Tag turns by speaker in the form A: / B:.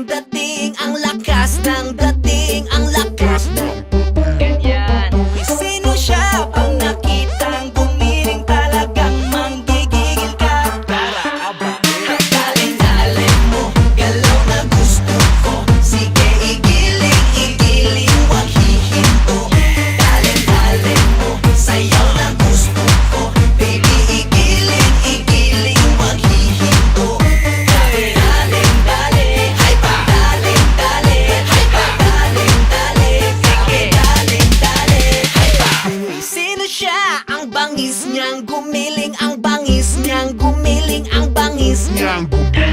A: ng dating, ang lakas ng dating, ang lakas ng
B: Ganyan.
A: sino siya? Pag nakitang gumiling talagang manggigigil ka. Tara, aba, dalin-dalin mo, galaw na gusto ko. Sige, igiling, igiling, wag hihinto. Dalin-dalin mo, sayaw na gusto ko. Baby, igiling, igiling, wag hihinto. Dalin-dalin, ay pa, dalin-dalin, ay pa, dalin-dalin, sige, dalin-dalin, ay pa. Sino siya? Ang bangis niyang gumiling, ang bangis niyang gumiling, ang bangis niyang gumiling.